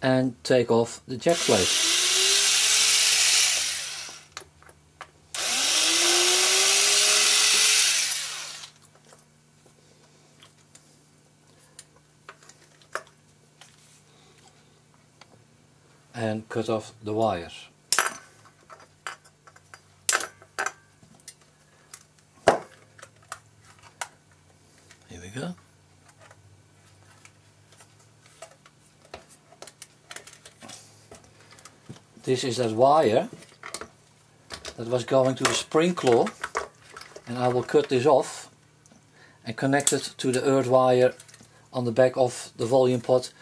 and take off the jack plate. And cut off the wires. Here we go. This is that wire that was going to the spring claw, and I will cut this off and connect it to the earth wire on the back of the volume pot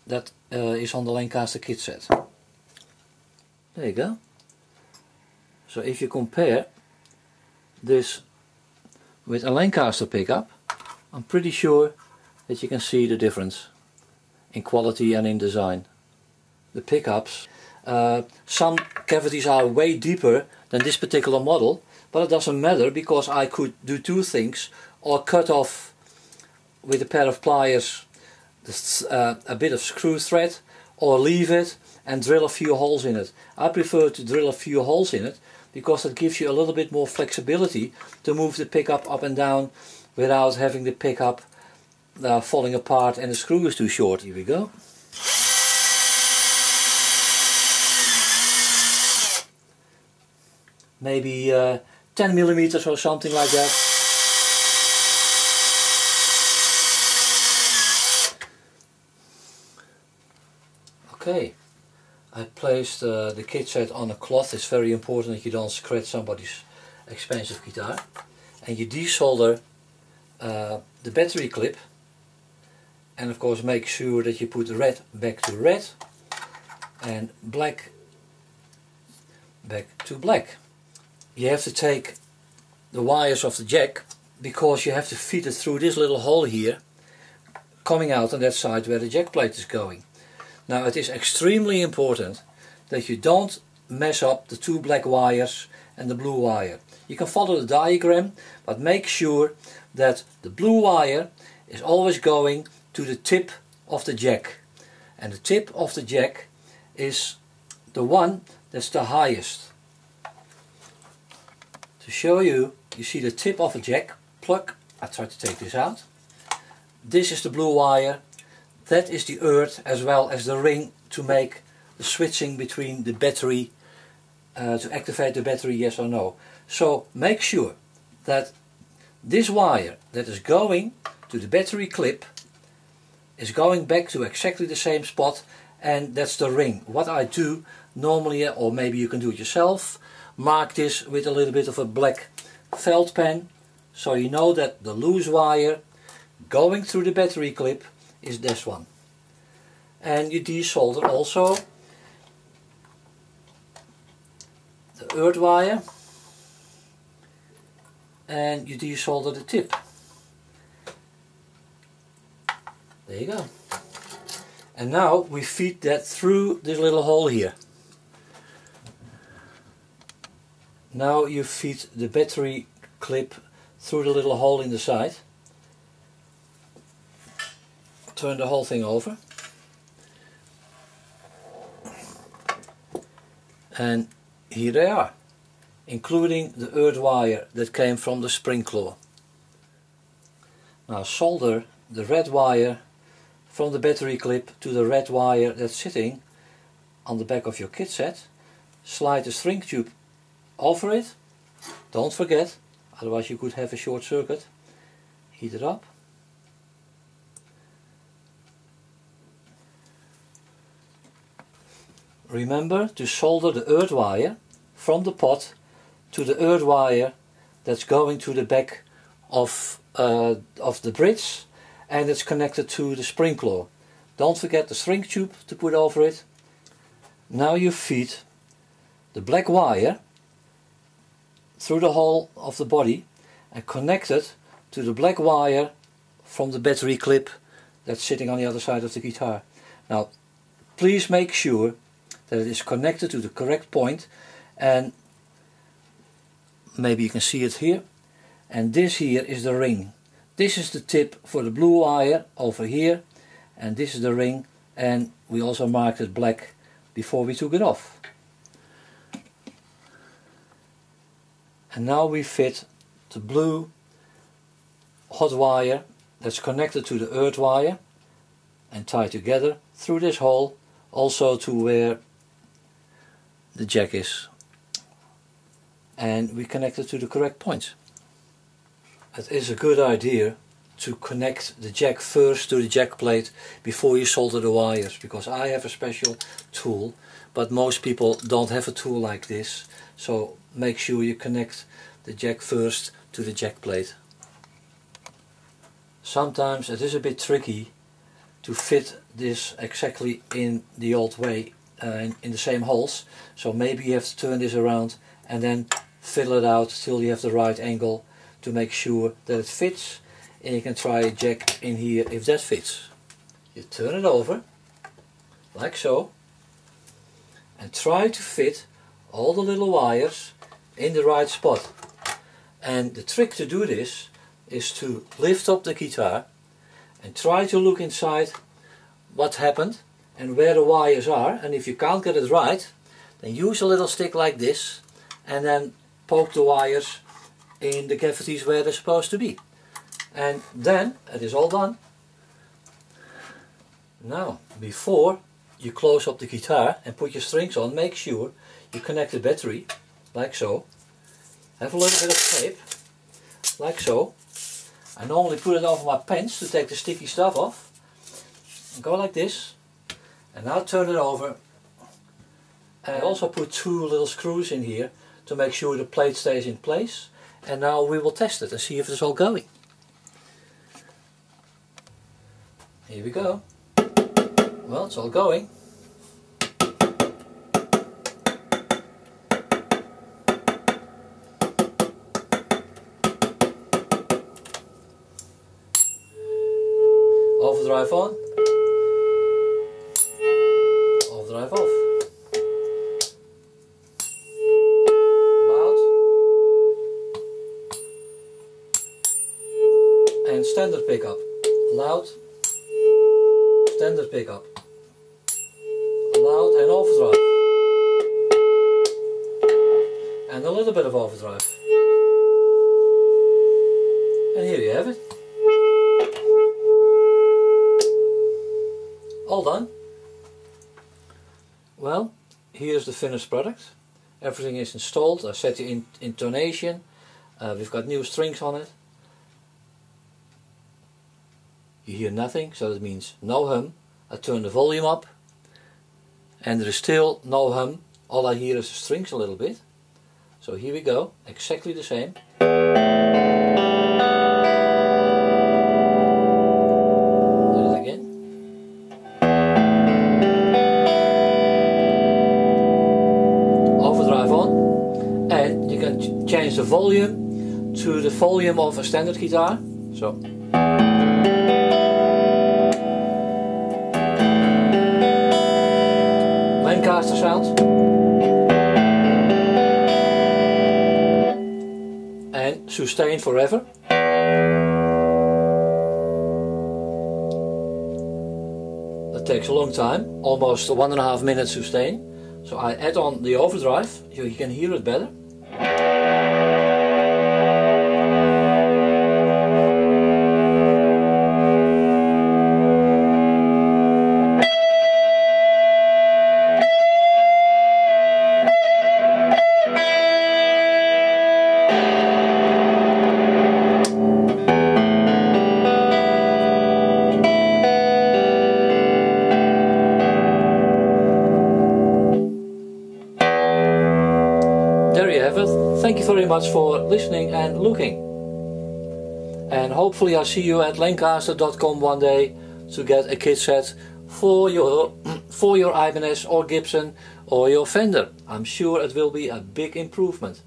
that is on the Langcaster Kitset. There you go. So if you compare this with a Langcaster pickup, I'm pretty sure that you can see the difference in quality and in design. The pickups, some cavities are way deeper than this particular model, but it doesn't matter because I could do two things: or cut off with a pair of pliers a bit of screw thread, or leave it and drill a few holes in it. I prefer to drill a few holes in it because it gives you a little bit more flexibility to move the pickup up and down without having the pickup falling apart and the screw is too short. Here we go. Maybe 10 millimeters or something like that. Okay, I placed the kit set on a cloth. It's very important that you don't scratch somebody's expensive guitar. And you desolder the battery clip, and of course make sure that you put the red back to red and black back to black. You have to take the wires off the jack because you have to feed it through this little hole here, coming out on that side where the jack plate is going. Now it is extremely important that you don't mess up the two black wires and the blue wire. You can follow the diagram, but make sure that the blue wire is always going to the tip of the jack. And the tip of the jack is the one that's the highest. To show you, you see the tip of a jack plug. I try to take this out. This is the blue wire. That is the earth as well as the ring to make the switching between the battery, to activate the battery, yes or no. So make sure that this wire that is going to the battery clip is going back to exactly the same spot, and that's the ring. What I do normally, or maybe you can do it yourself, mark this with a little bit of a black felt pen, so you know that the loose wire going through the battery clip is this one. And you desolder also the earth wire, and you desolder the tip. There you go. And now we feed that through this little hole here. Now you feed the battery clip through the little hole in the side. Turn the whole thing over. And here they are, including the earth wire that came from the spring claw. Now solder the red wire from the battery clip to the red wire that's sitting on the back of your kit set. Slide the string tube over it. Don't forget, otherwise you could have a short circuit. Heat it up. Remember to solder the earth wire from the pot to the earth wire that's going to the back of the bridge, and it's connected to the spring claw. Don't forget the string tube to put over it. Now you feed the black wire through the hole of the body and connect it to the black wire from the battery clip that's sitting on the other side of the guitar. Now please make sure that it is connected to the correct point, and maybe you can see it here, and this here is the ring. This is the tip for the blue wire over here, and this is the ring and we also marked it black before we took it off. And now we fit the blue hot wire that's connected to the earth wire and tied together through this hole, also to where the jack is, and we connect it to the correct point. It is a good idea to connect the jack first to the jack plate before you solder the wires, because I have a special tool, but most people don't have a tool like this, so make sure you connect the jack first to the jack plate. Sometimes it is a bit tricky to fit this exactly in the old way, in the same holes, so maybe you have to turn this around and then fiddle it out till you have the right angle to make sure that it fits, and you can try a jack in here if that fits. You turn it over like so and try to fit all the little wires in the right spot. And the trick to do this is to lift up the guitar and try to look inside what happened and where the wires are, and if you can't get it right, then use a little stick like this and then poke the wires in the cavities where they're supposed to be, and then it is all done. Now, before you close up the guitar and put your strings on, make sure you connect the battery like so. Have a little bit of tape like so. I normally put it over my pants to take the sticky stuff off. And go like this, and now turn it over. And I also put 2 little screws in here to make sure the plate stays in place. And now we will test it and see if it's all going. Here we go. Well, it's all going. Overdrive on. Overdrive off. Loud. And standard pickup. Loud. Standard pickup. Loud and overdrive. And a little bit of overdrive. And here you have it. All done. Well, here's the finished product. Everything is installed. I set the intonation. We've got new strings on it. You hear nothing, so that means no hum. I turn the volume up and there is still no hum. All I hear is the strings a little bit. So here we go, exactly the same. Do it again. Overdrive on, and you can change the volume to the volume of a standard guitar. So. Langcaster sound. And sustain forever. That takes a long time, almost 1.5 minutes sustain. So I add on the overdrive, so you can hear it better. Thank you very much for listening and looking. And hopefully I'll see you at Langcaster.com one day to get a kit set for your Ibanez or Gibson or your Fender. I'm sure it will be a big improvement.